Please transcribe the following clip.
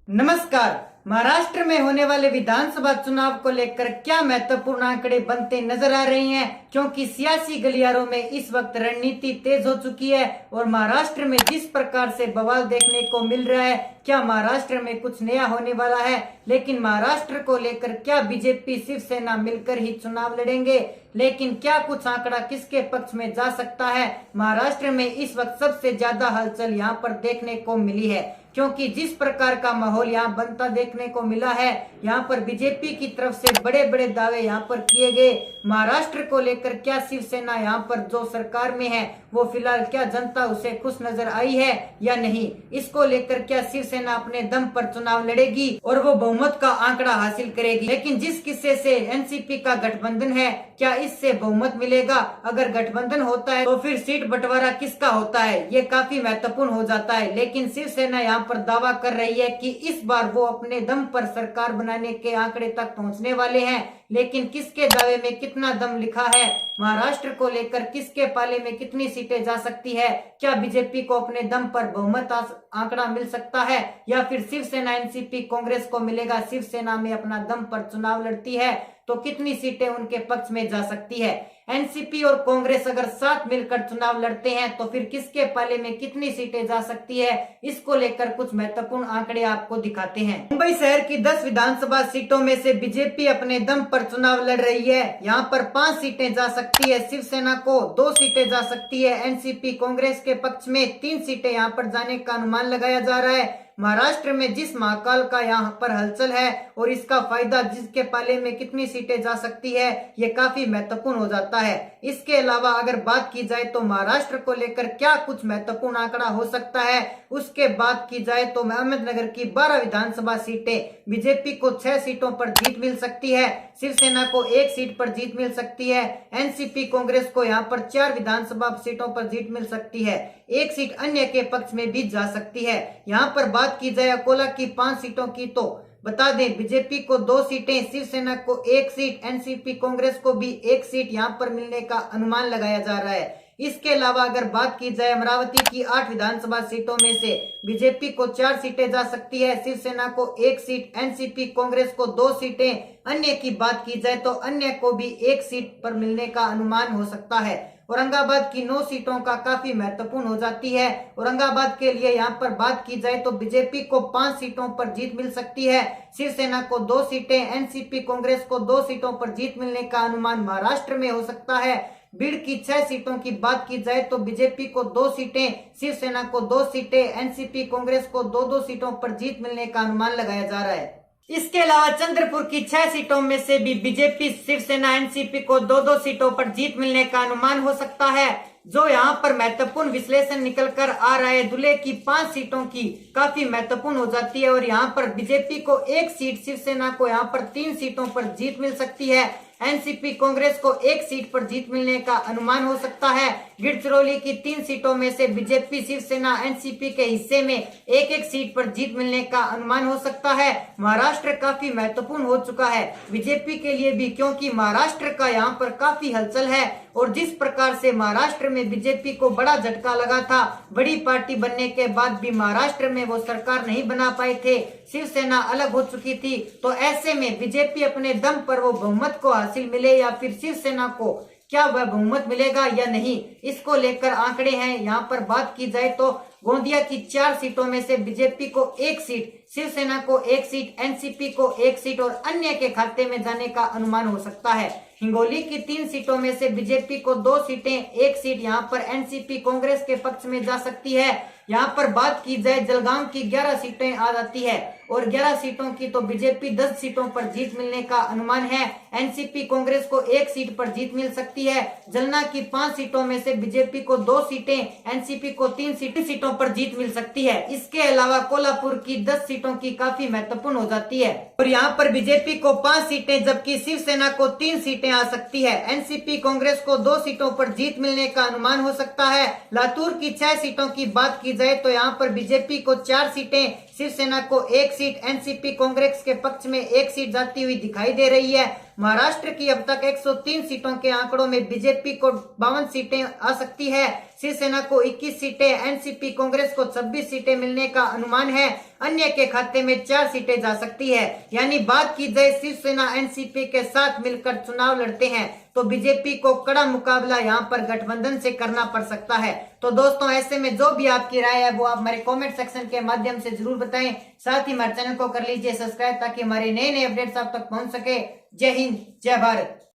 नमस्कार। महाराष्ट्र में होने वाले विधानसभा चुनाव को लेकर क्या महत्वपूर्ण आंकड़े बनते नजर आ रही हैं, क्योंकि सियासी गलियारों में इस वक्त रणनीति तेज हो चुकी है और महाराष्ट्र में जिस प्रकार से बवाल देखने को मिल रहा है, क्या महाराष्ट्र में कुछ नया होने वाला है। लेकिन महाराष्ट्र को लेकर क्या बीजेपी शिवसेना मिलकर ही चुनाव लड़ेंगे, लेकिन क्या कुछ आंकड़ा किसके पक्ष में जा सकता है। महाराष्ट्र में इस वक्त सबसे ज्यादा हलचल यहाँ पर देखने को मिली है, क्योंकि जिस प्रकार का माहौल यहाँ बनता देखने को मिला है, यहाँ पर बीजेपी की तरफ से बड़े बड़े दावे यहाँ पर किए गए। महाराष्ट्र को लेकर क्या शिवसेना यहाँ पर जो सरकार में है वो फिलहाल क्या जनता उसे खुश नजर आई है या नहीं, इसको लेकर क्या शिवसेना अपने दम पर चुनाव लड़ेगी और वो बहुमत का आंकड़ा हासिल करेगी। लेकिन जिस किस्से से एनसीपी का गठबंधन है, क्या इससे बहुमत मिलेगा। अगर गठबंधन होता है तो फिर सीट बंटवारा किसका होता है, ये काफी महत्वपूर्ण हो जाता है। लेकिन शिवसेना यहाँ पर दावा कर रही है कि इस बार वो अपने दम पर सरकार बनाने के आंकड़े तक पहुंचने वाले हैं। लेकिन किसके दावे में कितना दम लिखा है, महाराष्ट्र को लेकर किसके पाले में कितनी सीटें जा सकती है, क्या बीजेपी को अपने दम पर बहुमत आंकड़ा मिल सकता है या फिर शिवसेना एनसीपी कांग्रेस को मिलेगा। शिवसेना में अपना दम पर चुनाव लड़ती है तो कितनी सीटें उनके पक्ष में जा सकती है। एनसीपी और कांग्रेस अगर साथ मिलकर चुनाव लड़ते हैं तो फिर किसके पाले में कितनी सीटें जा सकती है, इसको लेकर कुछ महत्वपूर्ण आंकड़े आपको दिखाते हैं। मुंबई शहर की 10 विधानसभा सीटों में से बीजेपी अपने दम पर चुनाव लड़ रही है। यहाँ पर 5 सीटें जा सकती है शिवसेना को, 2 सीटें जा सकती है एनसीपी कांग्रेस के पक्ष में, 3 सीटें यहाँ पर जाने का अनुमान लगाया जा रहा है। महाराष्ट्र में जिस महाकाल का यहाँ पर हलचल है और इसका फायदा जिसके पाले में कितनी सीटें जा सकती है, ये काफी महत्वपूर्ण हो जाता है। इसके अलावा अगर बात की जाए तो महाराष्ट्र को लेकर क्या कुछ महत्वपूर्ण आंकड़ा हो सकता है, उसके बात की जाए तो अहमदनगर की 12 विधानसभा सीटें, बीजेपी को 6 सीटों पर जीत मिल सकती है, शिवसेना को 1 सीट पर जीत मिल सकती है, एनसीपी कांग्रेस को यहाँ पर 4 विधानसभा सीटों पर जीत मिल सकती है, 1 सीट अन्य के पक्ष में भी जा सकती है। यहाँ पर बात की जाए अकोला की 5 सीटों की तो बता दें बीजेपी को 2 सीटें, शिवसेना को 1 सीट, एनसीपी कांग्रेस को भी 1 सीट यहाँ पर मिलने का अनुमान लगाया जा रहा है। इसके अलावा अगर बात की जाए अमरावती की 8 विधानसभा सीटों में से बीजेपी को 4 सीटें जा सकती है, शिवसेना को 1 सीट, एनसीपी कांग्रेस को 2 सीटें, अन्य की बात की जाए तो अन्य को भी 1 सीट पर मिलने का अनुमान हो सकता है। औरंगाबाद की 9 सीटों का काफी महत्वपूर्ण हो जाती है। औरंगाबाद के लिए यहाँ पर बात की जाए तो बीजेपी को 5 सीटों पर जीत मिल सकती है, शिवसेना को 2 सीटें, एनसीपी कांग्रेस को 2 सीटों पर जीत मिलने का अनुमान महाराष्ट्र में हो सकता है। बीड़ की 6 सीटों की बात की जाए तो बीजेपी को 2 सीटें, शिवसेना को 2 सीटें, एनसीपी कांग्रेस को 2-2 सीटों पर जीत मिलने का अनुमान लगाया जा रहा है। इसके अलावा चंद्रपुर की 6 सीटों में से भी बीजेपी, शिवसेना, एनसीपी को 2-2 सीटों पर जीत मिलने का अनुमान हो सकता है। जो यहाँ पर महत्वपूर्ण विश्लेषण निकल कर आ रहा है, धुले की 5 सीटों की काफी महत्वपूर्ण हो जाती है और यहाँ पर बीजेपी को 1 सीट, शिवसेना को यहाँ पर 3 सीटों पर जीत मिल सकती है, एनसीपी कांग्रेस को 1 सीट पर जीत मिलने का अनुमान हो सकता है। गढ़चिरौली की 3 सीटों में से बीजेपी, शिवसेना, एनसीपी के हिस्से में 1-1 सीट पर जीत मिलने का अनुमान हो सकता है। महाराष्ट्र काफी महत्वपूर्ण हो चुका है बीजेपी के लिए भी, क्योंकि महाराष्ट्र का यहाँ पर काफी हलचल है और जिस प्रकार से महाराष्ट्र में बीजेपी को बड़ा झटका लगा था, बड़ी पार्टी बनने के बाद भी महाराष्ट्र में वो सरकार नहीं बना पाए थे, शिवसेना अलग हो चुकी थी, तो ऐसे में बीजेपी अपने दम पर वो बहुमत को हासिल मिले या फिर शिवसेना को क्या वह बहुमत मिलेगा या नहीं, इसको लेकर आंकड़े हैं। यहाँ पर बात की जाए तो गोंदिया की 4 सीटों में से बीजेपी को 1 सीट, शिवसेना को 1 सीट, एनसीपी को 1 सीट और अन्य के खाते में जाने का अनुमान हो सकता है। हिंगोली की 3 सीटों में से बीजेपी को 2 सीटें, 1 सीट यहाँ पर एनसीपी कांग्रेस के पक्ष में जा सकती है। यहाँ पर बात की जाए जलगांव की 11 सीटें आ जाती है और 11 सीटों की तो बीजेपी 10 सीटों पर जीत मिलने का अनुमान है, एनसीपी कांग्रेस को 1 सीट पर जीत मिल सकती है। जलना की 5 सीटों में से बीजेपी को 2 सीटें, एनसीपी को 3 सीटों पर जीत मिल सकती है। इसके अलावा कोल्हापुर की 10 सीटों की काफी महत्वपूर्ण हो जाती है और यहाँ पर बीजेपी को 5 सीटें जबकि शिवसेना को 3 सीटें आ सकती है, एनसीपी कांग्रेस को 2 सीटों पर जीत मिलने का अनुमान हो सकता है। लातूर की 6 सीटों की बात की जाए तो यहाँ पर बीजेपी को 4 सीटें, शिवसेना को 1 सीट, एनसीपी कांग्रेस के पक्ष में 1 सीट जाती हुई दिखाई दे रही है। महाराष्ट्र की अब तक 103 सीटों के आंकड़ों में बीजेपी को 52 सीटें आ सकती है, शिवसेना को 21 सीटें, एनसीपी कांग्रेस को 26 सीटें मिलने का अनुमान है, अन्य के खाते में 4 सीटें जा सकती है। यानी बात की जाए शिवसेना एनसीपी के साथ मिलकर चुनाव लड़ते हैं तो बीजेपी को कड़ा मुकाबला यहां पर गठबंधन से करना पड़ सकता है। तो दोस्तों ऐसे में जो भी आपकी राय है वो आप हमारे कमेंट सेक्शन के माध्यम से जरूर बताएं। साथ ही हमारे चैनल को कर लीजिए सब्सक्राइब ताकि हमारे नए नए अपडेट्स आप तक पहुंच सके। जय हिंद, जय भारत।